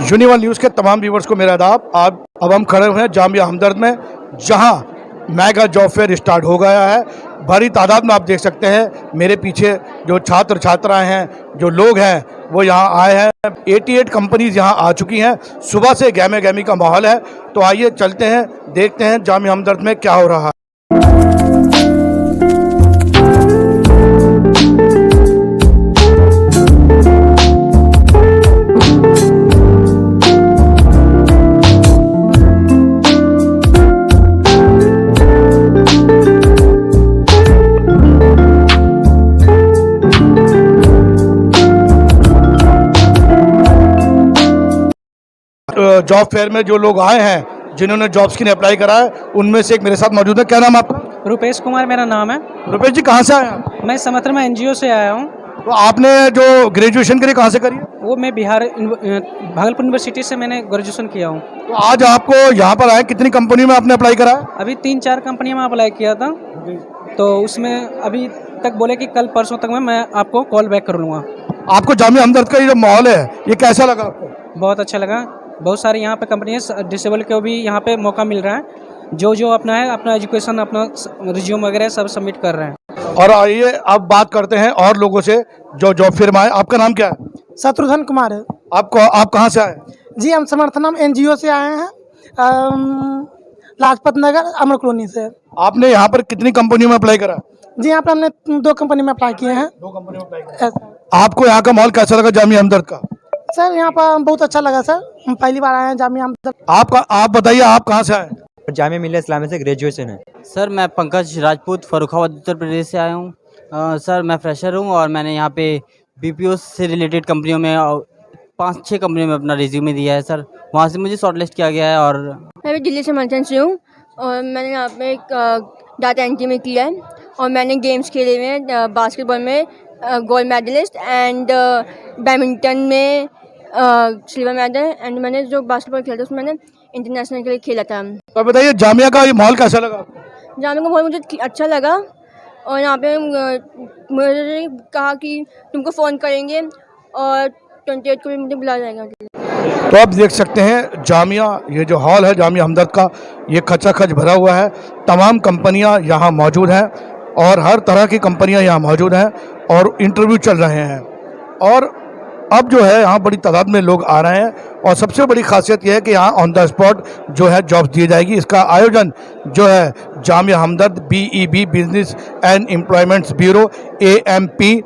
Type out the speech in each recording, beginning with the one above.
Universal news के तमाम viewers को मेरा आदाब। आप अब हम खड़े हुए हैं जामिया हमदर्द में, जहां मेगा जॉब फेयर स्टार्ट हो गया है। भारी तादाद में आप देख सकते हैं मेरे पीछे जो छात्र छात्राएं हैं, जो लोग हैं, वो यहाँ आए हैं। 88 कंपनीज यहाँ आ चुकी हैं। सुबह से गहमे गहमी का माहौल है। तो आइए चलते हैं, देखते हैं जामिया हमदर्द में क्या हो रहा है। जॉब फेयर में जो लोग आए हैं, जिन्होंने जॉब्स के लिए अप्लाई करा है, उनमें से एक मेरे साथ मौजूद है। क्या नाम है आपका? रुपेश कुमार मेरा नाम है। रुपेश जी, कहाँ से आए हैं? मैं समर्थन एनजीओ से आया हूँ। तो आपने जो ग्रेजुएशन करी कहाँ से करी है? वो मैं भागलपुर यूनिवर्सिटी से मैंने ग्रेजुएशन किया हूँ। तो आज आपको यहाँ पर आए, कितनी कंपनी में आपने अप्लाई करा है? अभी 3-4 कंपनियों में अप्लाई किया था, तो उसमें अभी तक बोले कि कल परसों तक में मैं आपको कॉल बैक कर लूँगा। आपको जामिया हमदर्द का ये जो माहौल है, ये कैसा लगा आपको? बहुत अच्छा लगा। बहुत सारी यहाँ पे कंपनी है, डिसेबल को भी यहाँ पे मौका मिल रहा है। जो अपना है, अपना एजुकेशन, अपना रिज्यूम वगैरह सब सबमिट कर रहे हैं। और आइए अब बात करते हैं और लोगों से जो जॉब फेयर में आए। आपका नाम क्या है? शत्रुघ्न कुमार है। आप कहाँ से आए? जी, हम समर्थनम एनजीओ से आए हैं, लाजपत नगर अमर कॉलोनी से। आपने यहाँ पर कितनी कंपनियों में अप्लाई करा? जी, यहाँ पर हमने 2 कंपनी में अप्लाई किए हैं। 2 कंपनी में अप्लाई करा। आपको यहाँ का माहौल कैसा लगा जामिया हमदर्द का? सर, यहाँ पर बहुत अच्छा लगा सर। हम पहली बार आए हैं जामिया हमदर्द। आप बताइए, आप कहाँ से आए? जामिया मिल्लिया इस्लामिया से ग्रेजुएशन है। सर, मैं पंकज राजपूत फर्रुखाबाद उत्तर प्रदेश से आया हूँ। सर, मैं फ्रेशर हूँ और मैंने यहाँ पे बीपीओ से रिलेटेड कंपनियों में 5-6 कंपनियों में अपना रिज्यूमे दिया है सर। वहाँ से मुझे शॉर्टलिस्ट किया गया है। और मैं भी दिल्ली से मर्चेंट से हूँ और मैंने यहाँ पे एक डाटा एंट्री में किया है और मैंने गेम्स खेले हुए हैं। बास्केटबॉल में गोल्ड मेडलिस्ट एंड बैडमिंटन में सिल्वर मेडल, एंड मैंने जो बास्केटबॉल खेला था उसमें मैंने इंटरनेशनल के लिए खेला था। तो बताइए जामिया का ये माहौल कैसा लगा आपको? जाने को बहुत मुझे अच्छा लगा और यहाँ पे मुझे कहा कि तुमको फ़ोन करेंगे और 28 को भी मुझे बुलाया जाएगा। तो आप देख सकते हैं जामिया, ये जो हॉल है जामिया हमदर्द का, ये खचाखच भरा हुआ है। तमाम कंपनियां यहाँ मौजूद हैं और हर तरह की कंपनियां यहाँ मौजूद हैं और इंटरव्यू चल रहे हैं। और अब जो है यहाँ बड़ी तादाद में लोग आ रहे हैं और सबसे बड़ी खासियत यह है कि यहाँ ऑन द स्पॉट जो है जॉब्स दी जाएगी। इसका आयोजन जो है जामिया हमदर्द BEB business and employments bureau AMP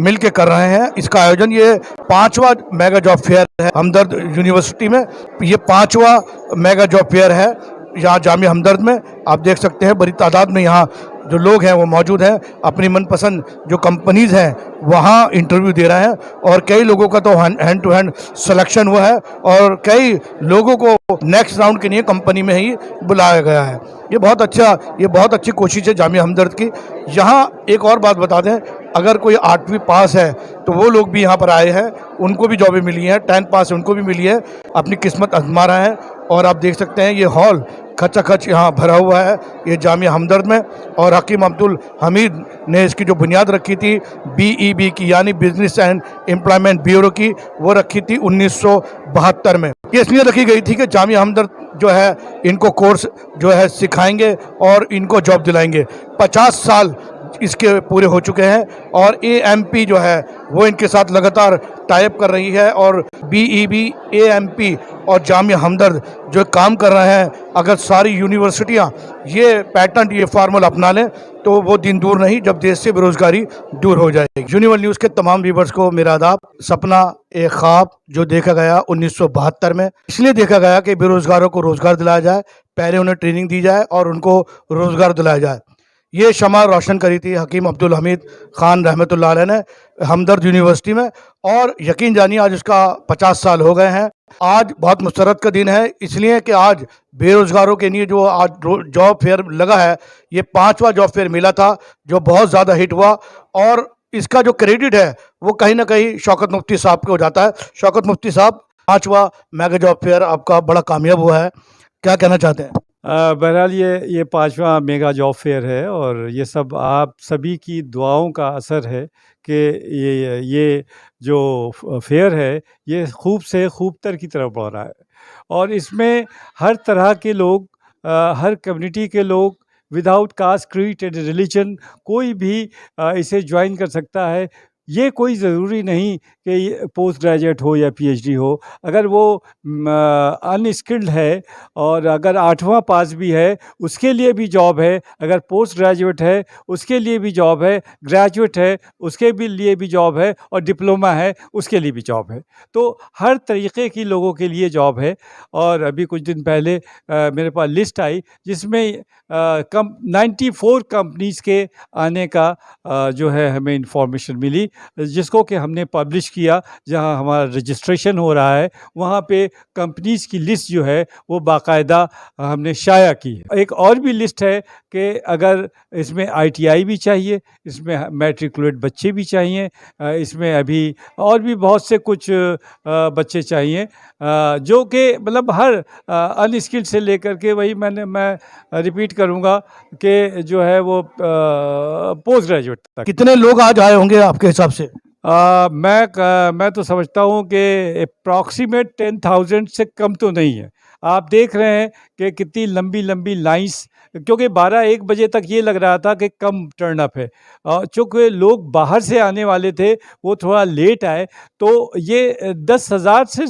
मिल के कर रहे हैं। इसका आयोजन, ये 5वां मेगा जॉब फेयर है हमदर्द यूनिवर्सिटी में। ये 5वां मेगा जॉब फेयर है यहाँ जामिया हमदर्द में। आप देख सकते हैं बड़ी तादाद में यहाँ जो लोग हैं वो मौजूद हैं। अपनी मनपसंद जो कंपनीज़ हैं वहाँ इंटरव्यू दे रहे हैं और कई लोगों का तो हैंड टू हैंड सिलेक्शन हुआ है और कई लोगों को नेक्स्ट राउंड के लिए कंपनी में ही बुलाया गया है। ये बहुत अच्छी कोशिश है जामिया हमदर्द की। यहाँ एक और बात बता दें, अगर कोई 8वीं पास है तो वो लोग भी यहाँ पर आए हैं, उनको भी जॉबें मिली हैं। 10th पास है, उनको भी मिली है, अपनी किस्मत आजमा रहे हैं। और आप देख सकते हैं ये हॉल खचाखच यहाँ भरा हुआ है ये जामिया हमदर्द में। और हकीम अब्दुल हमीद ने इसकी जो बुनियाद रखी थी BEB की, यानी बिजनेस एंड एम्प्लॉयमेंट ब्यूरो की, वो रखी थी 1972 में। ये इसलिए रखी गई थी कि जामिया हमदर्द जो है इनको कोर्स जो है सिखाएंगे और इनको जॉब दिलाएंगे। 50 साल इसके पूरे हो चुके हैं और AMP जो है वो इनके साथ लगातार टाइप कर रही है। और BEB, AMP और जामिया हमदर्द जो काम कर रहे हैं, अगर सारी यूनिवर्सिटियां ये पैटर्न, ये फार्मूला अपना लें तो वो दिन दूर नहीं जब देश से बेरोजगारी दूर हो जाएगी। यूनिवर्सल न्यूज़ के तमाम व्यूवर्स को मेरा आदाब। सपना एक ख्वाब जो देखा गया 1972 में, इसलिए देखा गया कि बेरोजगारों को रोजगार दिलाया जाए, पहले उन्हें ट्रेनिंग दी जाए और उनको रोजगार दिलाया जाए। ये शमा रोशन करी थी हकीम अब्दुल हमीद खान रहमतुल्लाह अलैह ने हमदर्द यूनिवर्सिटी में। और यकीन जानिए आज उसका 50 साल हो गए हैं। आज बहुत मुस्तरद का दिन है, इसलिए कि आज बेरोज़गारों के लिए जो आज जॉब फेयर लगा है, ये 5वां जॉब फेयर मिला था जो बहुत ज़्यादा हिट हुआ। और इसका जो क्रेडिट है वो कहीं ना कहीं शौकत मुफ्ती साहब को हो जाता है। शौकत मुफ्ती साहब, 5वां मेगा जॉब फेयर आपका बड़ा कामयाब हुआ है, क्या कहना चाहते हैं? बहरहाल ये पांचवा मेगा जॉब फेयर है और ये सब आप सभी की दुआओं का असर है कि ये जो फेयर है ये खूब से खूबतर की तरफ बढ़ रहा है और इसमें हर तरह के लोग हर कम्युनिटी के लोग without caste creed and religion कोई भी इसे ज्वाइन कर सकता है। ये कोई ज़रूरी नहीं कि ये पोस्ट ग्रेजुएट हो या पीएचडी हो। अगर वो अनस्किल्ड है और अगर 8वां पास भी है उसके लिए भी जॉब है, अगर पोस्ट ग्रेजुएट है उसके लिए भी जॉब है, ग्रेजुएट है उसके भी लिए भी जॉब है और डिप्लोमा है उसके लिए भी जॉब है। तो हर तरीक़े की लोगों के लिए जॉब है और अभी कुछ दिन पहले मेरे पास लिस्ट आई जिसमें 94 कंपनीज़ के आने का जो है हमें इंफॉर्मेशन मिली, जिसको कि हमने पब्लिश किया। जहां हमारा रजिस्ट्रेशन हो रहा है वहां पे कंपनीज़ की लिस्ट जो है वो बाकायदा हमने शाया की है। एक और भी लिस्ट है कि अगर इसमें आईटीआई भी चाहिए, इसमें मैट्रिकुलेट बच्चे भी चाहिए, इसमें अभी और भी बहुत से कुछ बच्चे चाहिए जो कि मतलब हर अनस्किल्ड से लेकर के मैं रिपीट करूँगा कि जो है वो पोस्ट ग्रेजुएट तक। कितने लोग आज आए होंगे आपके हिसाब से? मैं तो समझता हूँ कि अप्रॉक्सीमेट 10,000 से कम तो नहीं है। आप देख रहे हैं कि कितनी लंबी लंबी लाइंस, क्योंकि 12-1 बजे तक ये लग रहा था कि कम टर्न अप है। चूँकि लोग बाहर से आने वाले थे वो थोड़ा लेट आए तो ये 10,000 से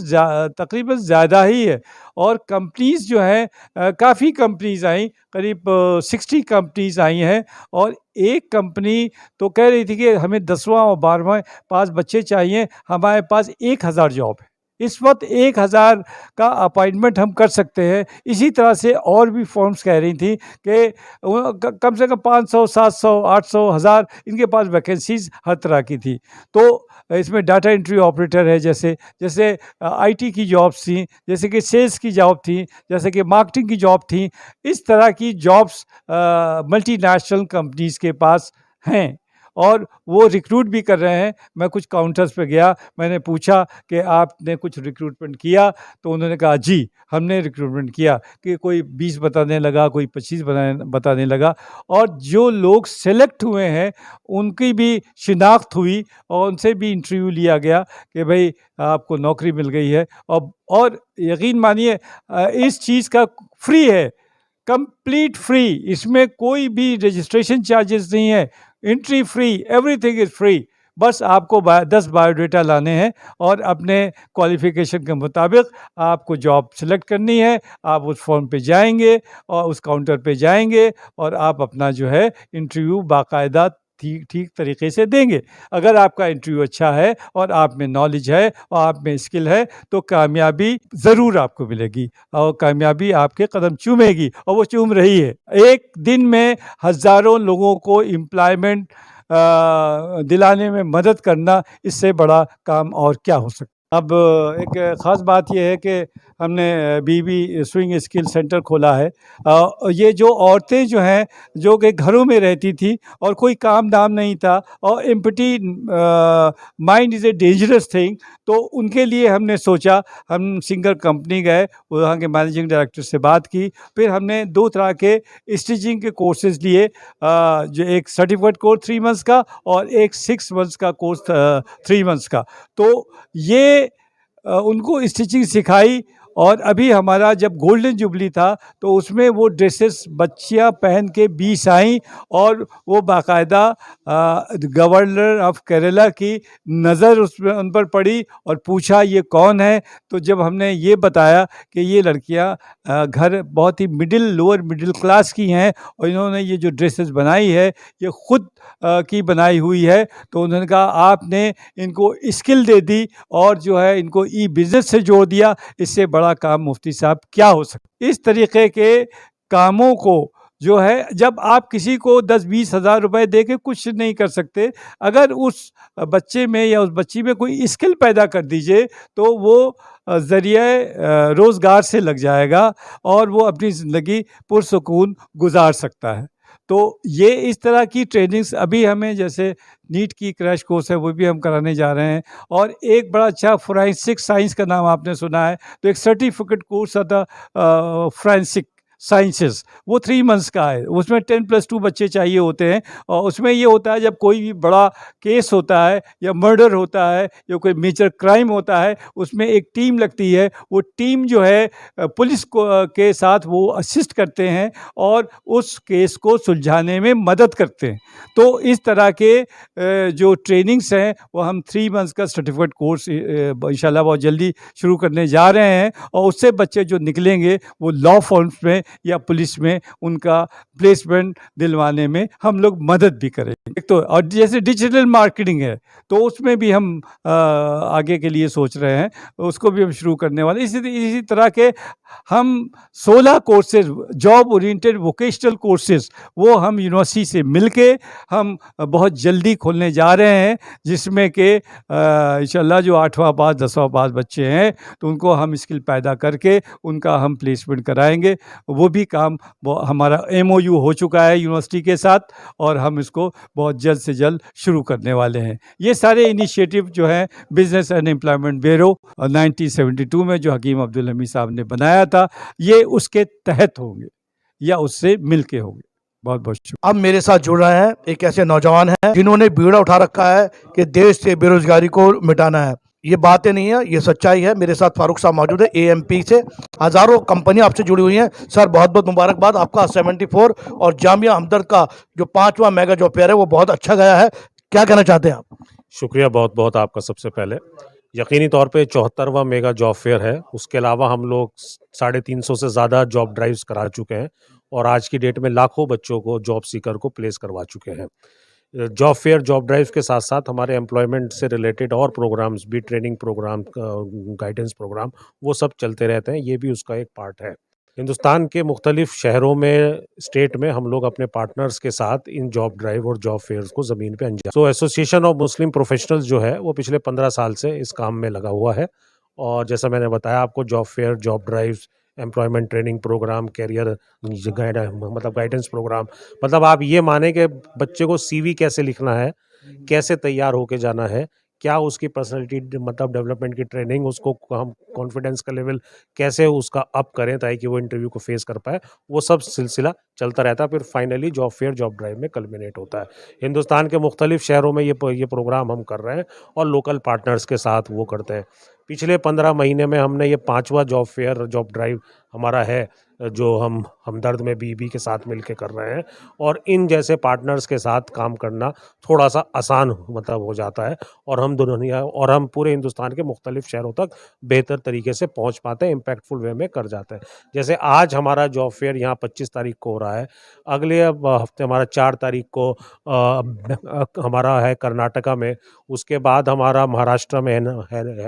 तकरीबन ज़्यादा ही है। और कंपनीज़ जो हैं काफ़ी कंपनीज़ आई, करीब 60 कंपनीज़ आई हैं और एक कंपनी तो कह रही थी कि हमें 10वां और 12वां पास बच्चे चाहिए, हमारे पास 1000 जॉब है। इस वक्त 1000 का अपॉइंटमेंट हम कर सकते हैं। इसी तरह से और भी फर्म्स कह रही थी कि कम से कम 500, 700, 800, 1000 इनके पास वैकेंसीज़ हर तरह की थी। तो इसमें डाटा एंट्री ऑपरेटर है, जैसे आईटी की जॉब्स थी, जैसे कि सेल्स की जॉब थी, जैसे कि मार्केटिंग की जॉब थी। इस तरह की जॉब्स मल्टीनेशनल कंपनीज़ के पास हैं और वो रिक्रूट भी कर रहे हैं। मैं कुछ काउंटर्स पे गया, मैंने पूछा कि आपने कुछ रिक्रूटमेंट किया? तो उन्होंने कहा जी हमने रिक्रूटमेंट किया। कि कोई 20 बताने लगा, कोई 25 बताने लगा और जो लोग सेलेक्ट हुए हैं उनकी भी शिनाख्त हुई और उनसे भी इंटरव्यू लिया गया कि भाई आपको नौकरी मिल गई है। और यकीन मानिए इस चीज़ का फ्री है, कंप्लीट फ्री, इसमें कोई भी रजिस्ट्रेशन चार्जेस नहीं है, entry free, everything is free. बस आपको 10 बायोडाटा लाने हैं और अपने क्वालिफ़िकेशन के मुताबिक आपको जॉब सेलेक्ट करनी है। आप उस फॉर्म पे जाएंगे और उस काउंटर पे जाएंगे और आप अपना जो है इंटरव्यू बाकायदा ठीक तरीके से देंगे। अगर आपका इंटरव्यू अच्छा है और आप में नॉलेज है और आप में स्किल है तो कामयाबी ज़रूर आपको मिलेगी और कामयाबी आपके कदम चूमेगी और वो चूम रही है। एक दिन में हज़ारों लोगों को एम्प्लॉयमेंट दिलाने में मदद करना, इससे बड़ा काम और क्या हो सकता। अब एक ख़ास बात यह है कि हमने बीबी स्विंग स्किल सेंटर खोला है। ये जो औरतें जो हैं जो कि घरों में रहती थी और कोई काम धाम नहीं था और empty mind is a dangerous thing, तो उनके लिए हमने सोचा, हम सिंगर कंपनी गए, वहाँ के मैनेजिंग डायरेक्टर से बात की, फिर हमने 2 तरह के स्टिचिंग के कोर्सेज़ लिए, जो एक सर्टिफिकेट कोर्स 3 मंथ्स का और एक 6 मंथ्स का कोर्स 3 मंथ्स का। तो ये उनको स्टिचिंग सिखाई और अभी हमारा जब गोल्डन जुबली था तो उसमें वो ड्रेसेस बच्चियां पहन के 20 आईं और वो बाकायदा गवर्नर ऑफ केरला की नज़र उसमें उन पर पड़ी और पूछा ये कौन है। तो जब हमने ये बताया कि ये लड़कियां घर बहुत ही लोअर मिडिल क्लास की हैं और इन्होंने ये जो ड्रेसेस बनाई है ये ख़ुद की बनाई हुई है, तो उन्होंने कहा आपने इनको स्किल दे दी और जो है इनको ई बिज़नेस से जोड़ दिया, इससे बड़ा काम मुफ्ती साहब क्या हो सकता। इस तरीके के कामों को जो है जब आप किसी को 10-20 हज़ार रुपए दे के कुछ नहीं कर सकते, अगर उस बच्चे में या उस बच्ची में कोई स्किल पैदा कर दीजिए तो वो ज़रिए रोज़गार से लग जाएगा और वो अपनी ज़िंदगी पुरसुकून गुजार सकता है। तो ये इस तरह की ट्रेनिंग्स अभी हमें, जैसे नीट की क्रैश कोर्स है वो भी हम कराने जा रहे हैं और एक बड़ा अच्छा फोरेंसिक साइंस का नाम आपने सुना है, तो एक सर्टिफिकेट कोर्स आता फोरेंसिक साइंसेस, वो 3 मंथ्स का है। उसमें 10+2 बच्चे चाहिए होते हैं और उसमें ये होता है जब कोई भी बड़ा केस होता है या मर्डर होता है या कोई मेजर क्राइम होता है, उसमें एक टीम लगती है। वो टीम जो है पुलिस को के साथ वो असिस्ट करते हैं और उस केस को सुलझाने में मदद करते हैं। तो इस तरह के जो ट्रेनिंग्स हैं वो हम 3 मंथ्स का सर्टिफिकेट कोर्स इंशाल्लाह बहुत जल्दी शुरू करने जा रहे हैं और उससे बच्चे जो निकलेंगे वो लॉ फर्म्स में या पुलिस में उनका प्लेसमेंट दिलवाने में हम लोग मदद भी करेंगे। तो और जैसे डिजिटल मार्केटिंग है तो उसमें भी हम आगे के लिए सोच रहे हैं, उसको भी हम शुरू करने वाले। इसी तरह के हम 16 courses, job oriented vocational courses, वो हम यूनिवर्सिटी से मिलके हम बहुत जल्दी खोलने जा रहे हैं, जिसमें कि इंशाल्लाह जो 8वां पास 10वां पास बच्चे हैं तो उनको हम स्किल पैदा करके उनका हम प्लेसमेंट कराएंगे। वो भी काम हमारा MOU हो चुका है यूनिवर्सिटी के साथ और हम इसको बहुत जल्द से जल्द शुरू करने वाले हैं। ये सारे इनिशिएटिव जो हैं बिजनेस एंड एम्प्लॉयमेंट ब्यूरो 1972 में जो हकीम अब्दुल हमीद साहब ने बनाया था, ये उसके तहत होंगे या उससे मिलके होंगे। बहुत बहुत शुक्रिया। अब मेरे साथ जुड़ रहे हैं एक ऐसे नौजवान हैं जिन्होंने बीड़ा उठा रखा है कि देश से बेरोजगारी को मिटाना है। ये बातें नहीं है, ये सच्चाई है। मेरे साथ फारूक साहब मौजूद है AMP से। हज़ारों कंपनियां आपसे जुड़ी हुई हैं। सर बहुत बहुत मुबारकबाद आपका 74 और जामिया हमदर्द का जो 5वां मेगा जॉब फेयर है वो बहुत अच्छा गया है। क्या कहना चाहते हैं आप? शुक्रिया बहुत बहुत आपका। सबसे पहले यकीनी तौर पे 74वां मेगा जॉब फेयर है। उसके अलावा हम लोग 350 से ज़्यादा जॉब ड्राइव्स करा चुके हैं और आज की डेट में लाखों बच्चों को, जॉब सीकर को प्लेस करवा चुके हैं। जॉब फेयर, जॉब ड्राइव के साथ साथ हमारे एम्प्लॉयमेंट से रिलेटेड और प्रोग्राम्स भी, ट्रेनिंग प्रोग्राम, गाइडेंस प्रोग्राम, वो सब चलते रहते हैं। ये भी उसका एक पार्ट है। हिंदुस्तान के मुख्तलिफ शहरों में, स्टेट में हम लोग अपने पार्टनर्स के साथ इन जॉब ड्राइव और जॉब फेयर्स को ज़मीन पे अंजाम। तो एसोसिएशन ऑफ मुस्लिम प्रोफेशनल्स जो है वो पिछले 15 साल से इस काम में लगा हुआ है और जैसा मैंने बताया आपको, job fair, job drives, employment training programme, career guidance programme, मतलब आप ये माने कि बच्चे को CV कैसे लिखना है, कैसे तैयार होके जाना है, क्या उसकी पर्सनैलिटी मतलब डेवलपमेंट की ट्रेनिंग, उसको हम कॉन्फिडेंस का लेवल कैसे उसका अप करें ताकि वो इंटरव्यू को फेस कर पाए, वो सब सिलसिला चलता रहता है। फिर finally job fair, job drive में कल्मिनेट होता है। हिंदुस्तान के मुख्तलिफ शहरों में ये प्रोग्राम हम कर रहे हैं और लोकल पार्टनर्स के साथ वो करते हैं। पिछले 15 महीने में हमने ये 5वां जॉब फेयर, जॉब ड्राइव हमारा है जो हम हमदर्द में BB के साथ मिलके कर रहे हैं और इन जैसे पार्टनर्स के साथ काम करना थोड़ा सा आसान मतलब हो जाता है और हम पूरे हिंदुस्तान के मुख्तलिफ शहरों तक बेहतर तरीके से पहुंच पाते हैं, इम्पैक्टफुल वे में कर जाते हैं। जैसे आज हमारा जॉब फेयर यहाँ 25 तारीख को हो रहा है, अगले हफ्ते हमारा 4 तारीख को हमारा है कर्नाटका में, उसके बाद हमारा महाराष्ट्र में है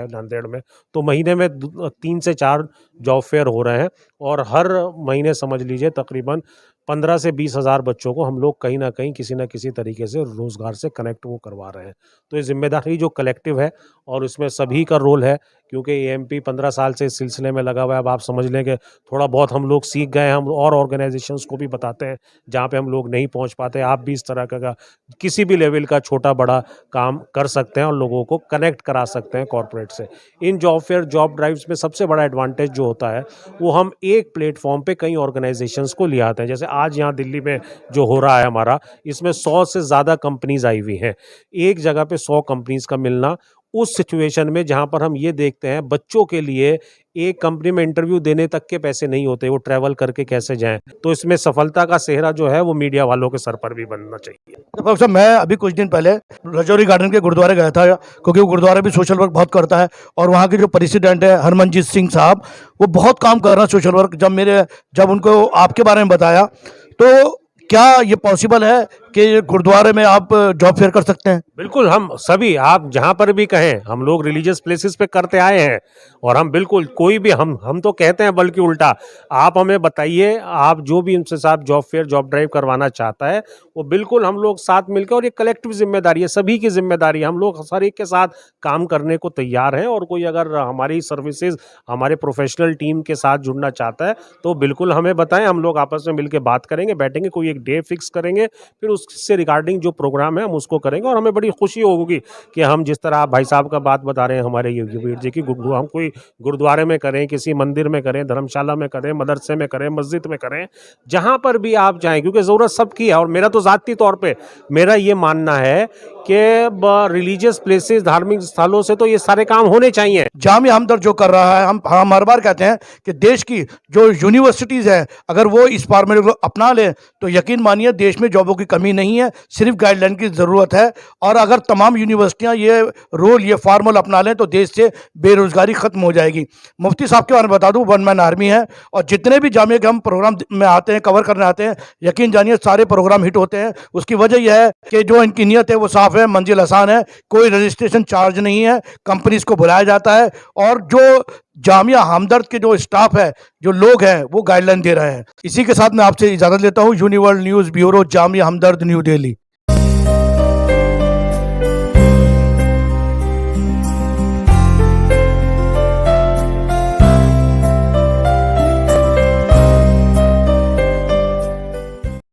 नांदेड़ में। तो महीने में 3 से 4 जॉब फेयर हो रहे हैं और हर महीने समझ लीजिए तकरीबन 15 से 20 हज़ार बच्चों को हम लोग कहीं ना कहीं किसी न किसी तरीके से रोज़गार से कनेक्ट वो करवा रहे हैं। तो ये जिम्मेदारी जो कलेक्टिव है और इसमें सभी का रोल है, क्योंकि AMP 15 साल से इस सिलसिले में लगा हुआ है। अब आप समझ लें कि थोड़ा बहुत हम लोग सीख गए हैं, हम और ऑर्गेनाइजेशंस को भी बताते हैं जहाँ पे हम लोग नहीं पहुँच पाते। आप भी इस तरह का किसी भी लेवल का छोटा बड़ा काम कर सकते हैं और लोगों को कनेक्ट करा सकते हैं कॉर्पोरेट से। इन जॉब फेयर, जॉब ड्राइव्स में सबसे बड़ा एडवांटेज जो होता है वो हम एक प्लेटफॉर्म पे कई ऑर्गेनाइजेशंस को ले आते हैं। जैसे आज यहाँ दिल्ली में जो हो रहा है हमारा, इसमें 100 से ज़्यादा कंपनीज आई हुई हैं। एक जगह पे 100 कंपनीज का मिलना, उस सिचुएशन में जहाँ पर हम ये देखते हैं बच्चों के लिए एक कंपनी में इंटरव्यू देने तक के पैसे नहीं होते, वो ट्रैवल करके कैसे जाएं, तो इसमें सफलता का सेहरा जो है वो मीडिया वालों के सर पर भी बनना चाहिए। तो साहब, मैं अभी कुछ दिन पहले रजौरी गार्डन के गुरुद्वारे गया था, क्योंकि वो गुरुद्वारा भी सोशल वर्क बहुत करता है और वहाँ के जो प्रेसिडेंट है हरमनजीत सिंह साहब, वो बहुत काम कर रहे हैं सोशल वर्क। जब उनको आपके बारे में बताया तो क्या ये पॉसिबल है कि गुरुद्वारे में आप जॉब फेयर कर सकते हैं? बिल्कुल, हम सभी, आप जहाँ पर भी कहें, हम लोग रिलीजियस प्लेसेस पे करते आए हैं और हम बिल्कुल कोई भी हम तो कहते हैं बल्कि उल्टा, आप हमें बताइए, आप जो भी इनसे साथ जॉब फेयर, जॉब ड्राइव करवाना चाहता है वो बिल्कुल हम लोग साथ मिलकर, और ये कलेक्टिव जिम्मेदारी है, सभी की जिम्मेदारी है, हम लोग हर एक के साथ काम करने को तैयार हैं। और कोई अगर हमारी सर्विसेज, हमारे प्रोफेशनल टीम के साथ जुड़ना चाहता है तो बिल्कुल हमें बताएं, हम लोग आपस में मिलकर बात करेंगे, बैठेंगे, कोई एक डे फिक्स करेंगे, फिर उस इससे रिगार्डिंग जो प्रोग्राम है हम उसको करेंगे और हमें बड़ी खुशी होगी कि हम जिस तरह आप भाई साहब का बात बता रहे हैं हमारे वीर जी की हम कोई गुरुद्वारे में करें, किसी मंदिर में करें, धर्मशाला में करें, मदरसे में करें, मस्जिद में करें, जहाँ पर भी आप जाएं, क्योंकि ज़रूरत सबकी है। और मेरा तो ज़ाती तौर पे मेरा ये मानना है कि रिलीजियस प्लेसेस, धार्मिक स्थलों से तो ये सारे काम होने चाहिए। जामिया हमदर्द जो कर रहा है, हम हर बार कहते हैं कि देश की जो यूनिवर्सिटीज़ है अगर वो इस फॉर्मेट को अपना ले तो यकीन मानिए देश में जॉबों की कमी नहीं है, सिर्फ गाइडलाइन की ज़रूरत है। और अगर तमाम यूनिवर्सिटियां ये रोल, ये फार्मूल अपना लें तो देश से बेरोज़गारी ख़त्म हो जाएगी। मुफ्ती साहब के बारे में बता दूं, वन मैन आर्मी है और जितने भी जामिया के हम प्रोग्राम में आते हैं, कवर करने आते हैं, यकीन जानिए सारे प्रोग्राम हिट होते हैं। उसकी वजह यह है कि जो इनकी नीयत है वो साफ़ है, मंजिल आसान है, कोई रजिस्ट्रेशन चार्ज नहीं है, कंपनीज को बुलाया जाता है और जो जामिया हमदर्द के जो स्टाफ है, जो लोग हैं, वो गाइडलाइन दे रहे हैं। इसी के साथ मैं आपसे इजाज़त लेता हूँ। यूनिवर्ल्ड न्यूज़ ब्यूरो, जामिया हमदर्द, न्यू दिल्ली।